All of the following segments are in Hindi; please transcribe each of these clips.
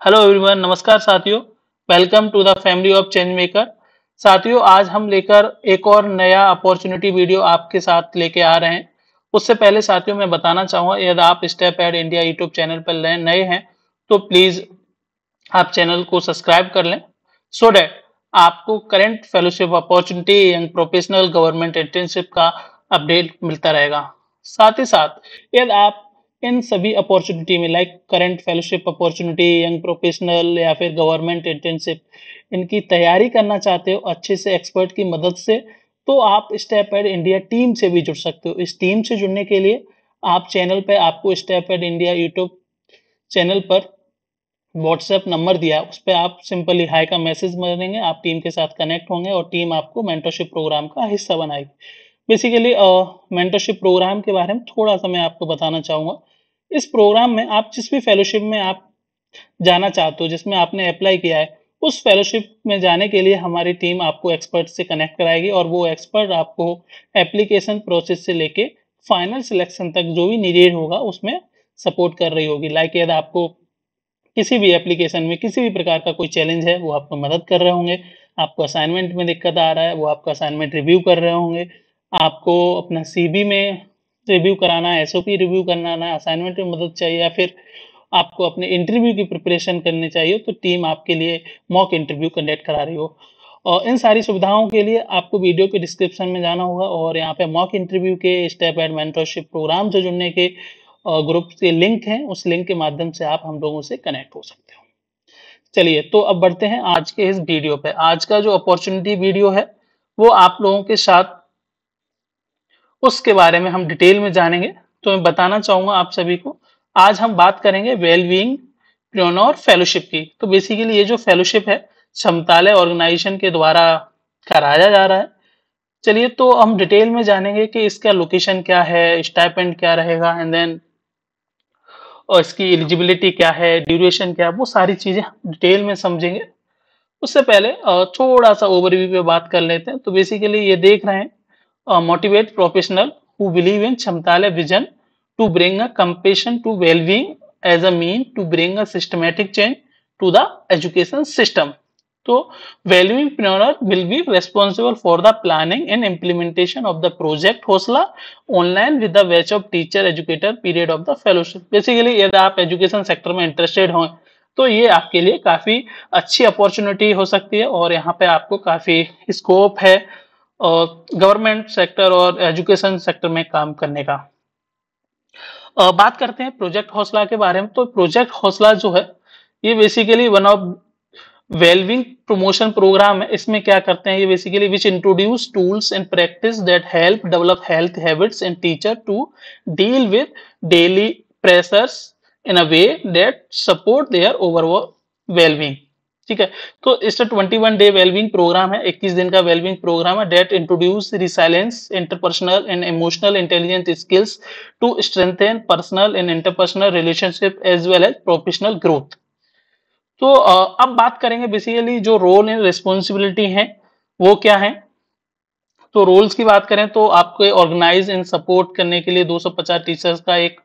हेलो एवरीवन, नमस्कार साथियों। Welcome to the family of change maker. साथियों, आज हम लेकर एक और नया अपॉर्चुनिटी वीडियो आपके साथ लेके आ रहे हैं। उससे पहले साथियों मैं बताना चाहूँगा, यदि आप Step Ed India YouTube channel पर नए नए हैं तो प्लीज़ आप चैनल को सब्सक्राइब कर लें, सो डैट आपको current fellowship opportunity young professional government internship का अपडेट मिलता रहेगा। साथ ही साथ यदि आप इन सभी अपॉर्चुनिटी में like current fellowship opportunity, young professional या फिर गवर्नमेंट इंटर्नशिप, इनकी तैयारी करना चाहते हो अच्छे से एक्सपर्ट की मदद से, तो आप स्टेप एड इंडिया टीम से भी जुड़ सकते हो। इस टीम से जुड़ने के लिए आप चैनल पे आपको Step Ed India YouTube channel पर व्हाट्सएप नंबर दिया है, उस पे आप सिंपली हाई का मैसेज मारेंगे, आप टीम के साथ कनेक्ट होंगे और टीम आपको मेंटरशिप प्रोग्राम का हिस्सा बनाएगी। बेसिकली मेंटरशिप प्रोग्राम के बारे में थोड़ा सा मैं आपको बताना चाहूँगा। इस प्रोग्राम में आप जिस भी फेलोशिप में आप जाना चाहते हो, जिसमें आपने अप्लाई किया है, उस फेलोशिप में जाने के लिए हमारी टीम आपको एक्सपर्ट से कनेक्ट कराएगी और वो एक्सपर्ट आपको एप्लीकेशन प्रोसेस से लेके फाइनल सिलेक्शन तक जो भी नीडेड होगा उसमें सपोर्ट कर रही होगी। लाइक यदि आपको किसी भी एप्लीकेशन में किसी भी प्रकार का कोई चैलेंज है, वो आपको मदद कर रहे होंगे। आपको असाइनमेंट में दिक्कत आ रहा है, वो आपका असाइनमेंट रिव्यू कर रहे होंगे। आपको अपना सीवी में रिव्यू कराना है, एसओपी रिव्यू कराना है, असाइनमेंट में मदद चाहिए या फिर आपको अपने इंटरव्यू की प्रिपरेशन करनी चाहिए, तो टीम आपके लिए मॉक इंटरव्यू कंडक्ट करा रही हो। और इन सारी सुविधाओं के लिए आपको वीडियो के डिस्क्रिप्शन में जाना होगा और यहाँ पे मॉक इंटरव्यू के स्टेप एड मेंटरशिप प्रोग्राम से जुड़ने के ग्रुप के लिंक हैं, उस लिंक के माध्यम से आप हम लोगों से कनेक्ट हो सकते हो। चलिए, तो अब बढ़ते हैं आज के इस वीडियो पे। आज का जो अपॉर्चुनिटी वीडियो है वो आप लोगों के साथ उसके बारे में हम डिटेल में जानेंगे। तो मैं बताना चाहूंगा आप सभी को, आज हम बात करेंगे वेलबींग प्योनोर फेलोशिप की। तो बेसिकली ये जो फेलोशिप है क्षमतालय ऑर्गेनाइजेशन के द्वारा कराया जा रहा है। चलिए, तो हम डिटेल में जानेंगे कि इसका लोकेशन क्या है, स्टाइपेंड क्या रहेगा, एंड देन और इसकी एलिजिबिलिटी क्या है, ड्यूरेशन क्या है, वो सारी चीजें डिटेल में समझेंगे। उससे पहले थोड़ा सा ओवरव्यू पे बात कर लेते हैं। तो बेसिकली ये देख रहे हैं, motivate professional who believe in Kshamtalaya vision to bring a compassion to wellbeing as a mean to bring a systematic change to the education system. तो valuing planner will be responsible for the planning and implementation of the project हौसला online with the batch of teacher educator period of the fellowship। Basically यदि आप एजुकेशन सेक्टर में इंटरेस्टेड हो तो ये आपके लिए काफी अच्छी अपॉर्चुनिटी हो सकती है और यहाँ पे आपको काफी स्कोप है और गवर्नमेंट सेक्टर और एजुकेशन सेक्टर में काम करने का। बात करते हैं प्रोजेक्ट हौसला के बारे में। तो प्रोजेक्ट हौसला जो है ये basically one of wellbeing promotion program है। इसमें क्या करते हैं, ये basically which introduce tools and practice that help develop health habits in teacher to deal with daily pressures in a way that support their overall wellbeing. ठीक है, तो इसका 21 डे वेलबींग प्रोग्राम है, 21 दिन का वेलबींग प्रोग्राम है। That introduce resilience interpersonal and emotional intelligence skills to strengthen personal and interpersonal relationship as well as professional growth. तो अब बात करेंगे बेसिकली जो रोल एंड रिस्पॉन्सिबिलिटी है वो क्या है। तो रोल्स की बात करें तो आपको ऑर्गेनाइज एंड सपोर्ट करने के लिए 250 टीचर्स का एक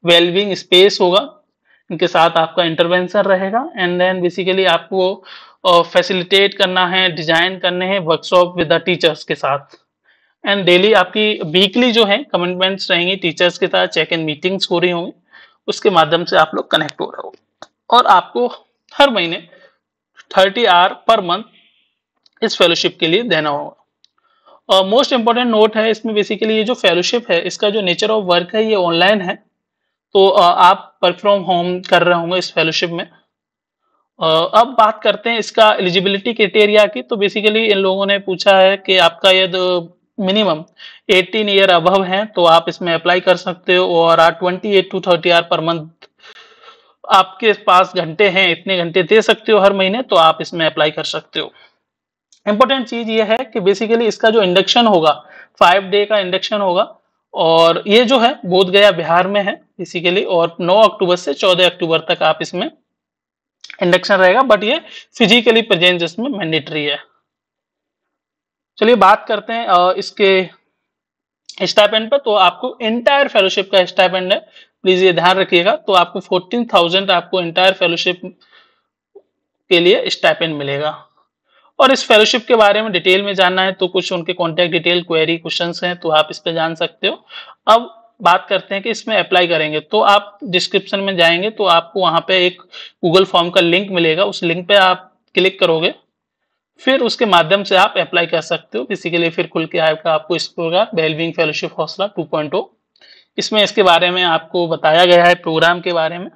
वेलबींग स्पेस होगा, इनके साथ आपका इंटरवेंशन रहेगा। एंड देन बेसिकली आपको फैसिलिटेट करना है, डिजाइन करने हैं वर्कशॉप विद द टीचर्स के साथ। एंड डेली आपकी वीकली जो है कमिटमेंट्स रहेंगी टीचर्स के साथ, चेक इन मीटिंग्स हो रही होंगी, उसके माध्यम से आप लोग कनेक्ट हो रहे हो। और आपको हर महीने 30 आवर पर मंथ इस फेलोशिप के लिए देना होगा। मोस्ट इंपॉर्टेंट नोट है इसमें, बेसिकली ये जो फेलोशिप है इसका जो नेचर ऑफ वर्क है ये ऑनलाइन है। तो आप वर्क फ्रॉम होम कर रहे होंगे इस फेलोशिप में। अब बात करते हैं इसका एलिजिबिलिटी क्राइटेरिया की। तो बेसिकली इन लोगों ने पूछा है कि आपका यदि मिनिमम 18 ईयर अबव है तो आप इसमें अप्लाई कर सकते हो और 28 to 30 आवर पर मंथ आपके पास घंटे हैं, इतने घंटे दे सकते हो हर महीने, तो आप इसमें अप्लाई कर सकते हो। इंपॉर्टेंट चीज ये है कि बेसिकली इसका जो इंडक्शन होगा 5 डे का इंडक्शन होगा और ये जो है बोध गया बिहार में है बेसिकली, और 9 अक्टूबर से 14 अक्टूबर तक आप इसमें इंडक्शन रहेगा, बट ये फिजिकली प्रेजेंस इसमें मैंडेटरी है। चलिए बात करते हैं इसके स्टाइपेंड पर। तो आपको एंटायर फेलोशिप का स्टाइपेंड है, प्लीज ये ध्यान रखिएगा। तो आपको 14,000 आपको एंटायर फेलोशिप के लिए स्टाइपेंड मिलेगा। और इस फेलोशिप के बारे में डिटेल में जानना है तो कुछ उनके कॉन्टैक्ट डिटेल, क्वेरी, क्वेश्चंस हैं तो आप इस पे जान सकते हो। अब बात करते हैं कि इसमें अप्लाई करेंगे तो आप डिस्क्रिप्शन में जाएंगे तो आपको वहां पे एक गूगल फॉर्म का लिंक मिलेगा, उस लिंक पे आप क्लिक करोगे, फिर उसके माध्यम से आप अप्लाई कर सकते हो। बेसिकली फिर खुल के आएगा आपको इस प्रोग्राम वेलबींग फेलोशिप हौसला 2.0। इसमें इसके बारे में आपको बताया गया है प्रोग्राम के बारे में।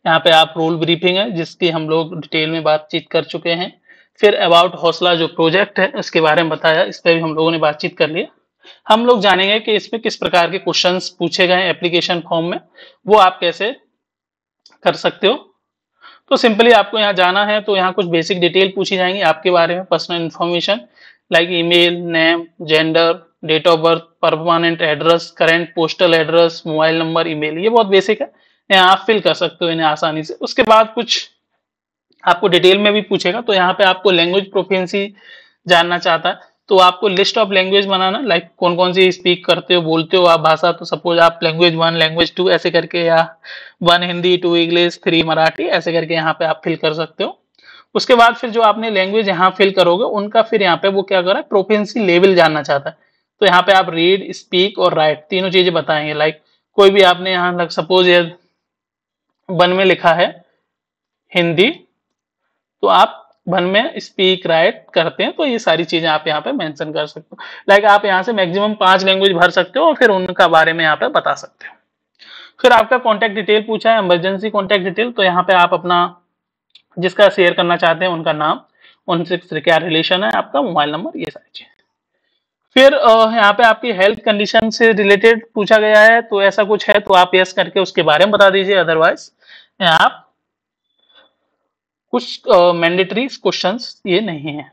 यहाँ पे आप रोल ब्रीफिंग है जिसकी हम लोग डिटेल में बातचीत कर चुके हैं। फिर अबाउट हौसला जो प्रोजेक्ट है उसके बारे में बताया, इस पर भी हम लोगों ने बातचीत कर लिया। हम लोग जानेंगे कि इसमें किस प्रकार के क्वेश्चंस पूछे गए हैं एप्लीकेशन फॉर्म में, वो आप कैसे कर सकते हो। तो सिंपली आपको यहाँ जाना है तो यहाँ कुछ बेसिक डिटेल पूछी जाएंगी आपके बारे में, personal information like email, name, gender, date of birth, permanent address, current postal address, mobile number, email, ये बहुत बेसिक है, यहाँ आप फिल कर सकते हो इन्हें आसानी से। उसके बाद कुछ आपको डिटेल में भी पूछेगा तो यहाँ पे आपको लैंग्वेज प्रोफिशिएंसी जानना चाहता है तो आपको list of language banana, like कौन कौन सी स्पीक करते हो, बोलते हो आप भाषा, तो सपोज आप लैंग्वेज 1, लैंग्वेज 2 ऐसे करके, या 1 हिंदी, 2 इंग्लिश, 3 मराठी, ऐसे करके यहाँ पे आप फिल कर सकते हो। उसके बाद फिर जो आपने लैंग्वेज यहाँ फिल करोगे उनका फिर यहाँ पे वो क्या कर रहा है, प्रोफिशिएंसी लेवल जानना चाहता है। तो यहाँ पे आप रीड, स्पीक और राइट तीनों चीजें बताएंगे। लाइक कोई भी आपने यहाँ सपोज ये 1 में लिखा है हिंदी, तो आप 1 में स्पीक, राइट करते हैं तो ये सारी चीजें आप यहाँ पे मेंशन कर सकते हो। लाइक आप यहाँ से मैक्सिमम 5 लैंग्वेज भर सकते हो और फिर उनका बारे में यहाँ पे बता सकते हो। फिर आपका कॉन्टैक्ट डिटेल पूछा है, इमरजेंसी कॉन्टैक्ट डिटेल, तो यहाँ पे आप अपना जिसका शेयर करना चाहते हैं उनका नाम, उनसे क्या रिलेशन है आपका, मोबाइल नंबर, ये सारी चीजें। फिर यहाँ पे आपकी हेल्थ कंडीशन से रिलेटेड पूछा गया है तो ऐसा कुछ है तो आप यस करके उसके बारे में बता दीजिए, अदरवाइज आप कुछ मैंडेटरी क्वेश्चंस ये नहीं है,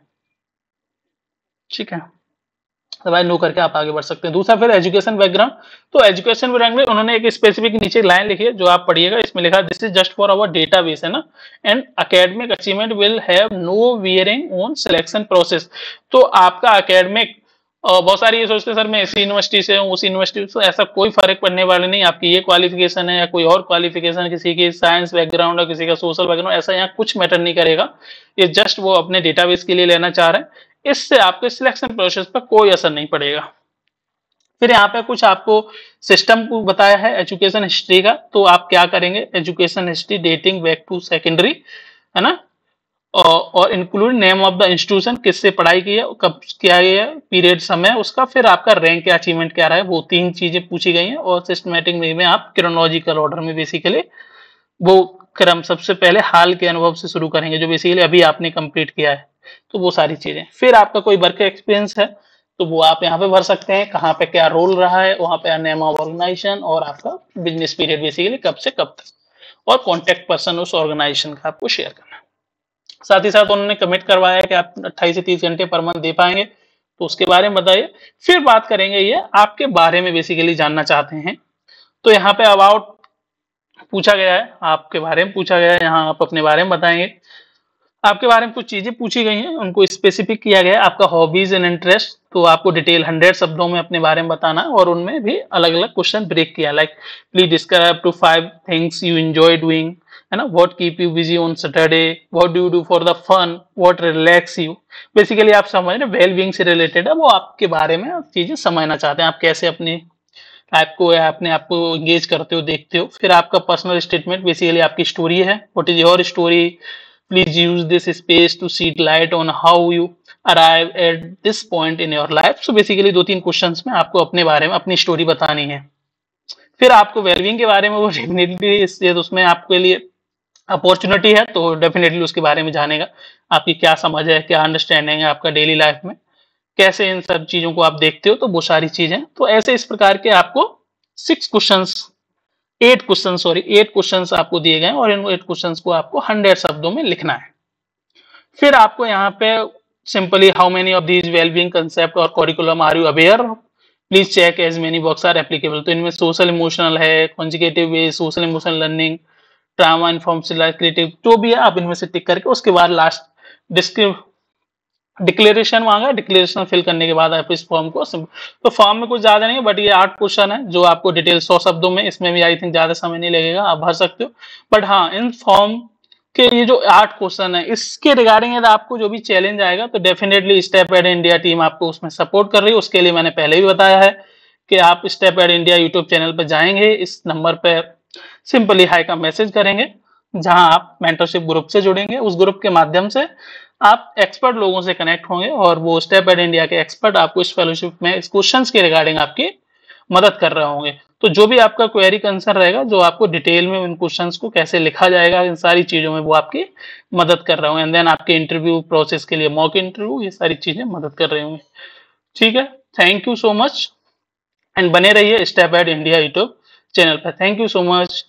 ठीक है। अदरवाइज नो करके आप आगे बढ़ सकते हैं। दूसरा फिर एजुकेशन बैकग्राउंड, तो एजुकेशन बैकग्राउंड में उन्होंने एक स्पेसिफिक नीचे लाइन लिखी है जो आप पढ़िएगा, इसमें लिखा है this is just for our database, है ना, and academic achievement will have no bearing on selection process. तो आपका एकेडमिक बहुत सारी ये सोचते हैं सर मैं इसी यूनिवर्सिटी से हूँ उस यूनिवर्सिटी से, ऐसा कोई फर्क पड़ने वाला नहीं। आपकी ये क्वालिफिकेशन है या कोई और क्वालिफिकेशन, किसी की साइंस बैकग्राउंड है, किसी का सोशल बैकग्राउंड, ऐसा यहाँ कुछ मैटर नहीं करेगा। ये जस्ट वो अपने डेटाबेस के लिए लेना चाह रहे हैं, इससे आपके सिलेक्शन प्रोसेस पर कोई असर नहीं पड़ेगा। फिर यहाँ पे कुछ आपको सिस्टम को बताया है एजुकेशन हिस्ट्री का, तो आप क्या करेंगे, education history dating back to secondary, है ना, और include name of the institution, किससे पढ़ाई की है, कब किया गया है, पीरियड समय उसका, फिर आपका रैंक या अचीवमेंट क्या रहा है, वो 3 चीजें पूछी गई हैं। और सिस्टमेटिक वे में आप क्रोनोलॉजिकल ऑर्डर में बेसिकली वो क्रम सबसे पहले हाल के अनुभव से शुरू करेंगे जो बेसिकली अभी आपने कंप्लीट किया है, तो वो सारी चीजें। फिर आपका कोई वर्क एक्सपीरियंस है तो वो आप यहाँ पे भर सकते हैं, कहाँ पे क्या रोल रहा है, वहां पे नेम ऑफ ऑर्गेनाइजेशन और आपका बिजनेस पीरियड बेसिकली कब से कब तक, और कॉन्टेक्ट पर्सन उस ऑर्गेनाइजेशन का आपको शेयर करना है। साथ ही साथ उन्होंने कमिट करवाया है कि आप 28 से 30 घंटे पर मंथ दे पाएंगे, तो उसके बारे में बताइए। फिर बात करेंगे ये आपके बारे में बेसिकली जानना चाहते हैं, तो यहाँ पे अबाउट पूछा गया है, आपके बारे में पूछा गया है, यहाँ आप अपने बारे में बताएंगे। आपके बारे में कुछ चीजें पूछी गई हैं, उनको स्पेसिफिक किया गया है, आपका हॉबीज एंड इंटरेस्ट, तो आपको डिटेल 100 शब्दों में अपने बारे में बताना है, और उनमें भी अलग अलग क्वेश्चन ब्रेक किया, like please describe to 5 things you enjoy doing, है ना, what keep you busy on Saturday, what do you do for the fun, what relax you. Basically आप समझ रहे वेल बीइंग से रिलेटेड है, वो आपके बारे में चीजें समझना चाहते हैं, आप कैसे अपनी लाइफ को या अपने आप को एंगेज करते हो, देखते हो। फिर आपका पर्सनल स्टेटमेंट, बेसिकली आपकी स्टोरी है, what is your story, please use this space to shed light on how you arrive at this point in your life. So basically 2-3 questions में आपको अपने बारे में अपनी स्टोरी बतानी है। फिर आपको वेलबींग के बारे में वो डेफिनेटली इससे उसमें आपके लिए अपॉर्चुनिटी है तो डेफिनेटली उसके बारे में जानेगा, आपकी क्या समझ है, क्या अंडरस्टैंडिंग है आपका डेली लाइफ में, कैसे इन सब चीजों को आप देखते हो, तो वो सारी चीजें। तो ऐसे इस प्रकार के आपको 8 क्वेश्चंस आपको दिए गए और इन 8 क्वेश्चंस को आपको 100 शब्दों में लिखना है। फिर आपको यहाँ पे simply how many of these wellbeing concept और curriculum are you aware, please check as many box are applicable. तो इनमें सोशल इमोशनल है, cognitive way, social emotional learning, trauma information, creative, जो भी है आप इनमें से टिक करके उसके बाद लास्ट डिक्लेरेशन मांगा, डिक्लेरेशन फिल करने के बाद आप इस फॉर्म को, तो फॉर्म में कुछ ज्यादा नहीं है बट ये 8 क्वेश्चन है जो आपको डिटेल 100 शब्दों में, इसमें भी आई थिंक ज्यादा समय नहीं लगेगा, आप भर सकते हो। बट हाँ, इन फॉर्म कि ये जो 8 क्वेश्चन है, इसके रिगार्डिंग यदि आपको जो भी चैलेंज आएगा तो definitely Step Ed India team आपको उसमें सपोर्ट कर रही है। उसके लिए मैंने पहले भी बताया है कि आप Step Ed India YouTube channel पे जाएँगे, इस नंबर पे सिंपली हाय का मैसेज करेंगे, जहां आप मेंटरशिप ग्रुप से जुड़ेंगे। उस ग्रुप के माध्यम से आप एक्सपर्ट लोगों से कनेक्ट होंगे और वो स्टेप एड इंडिया के एक्सपर्ट आपको इस फेलोशिप में इस क्वेश्चंस के रिगार्डिंग आपकी मदद कर रहे होंगे। तो जो भी आपका क्वेरी कंसर्न रहेगा, जो आपको डिटेल में उन क्वेश्चंस को कैसे लिखा जाएगा, इन सारी चीजों में वो आपकी मदद कर रहे होंगे। एंड देन आपके इंटरव्यू प्रोसेस के लिए मॉक इंटरव्यू, ये सारी चीजें मदद कर रहे होंगे। ठीक है, thank you so much and बने रहिए Step Ed India YouTube channel पर। Thank you so much.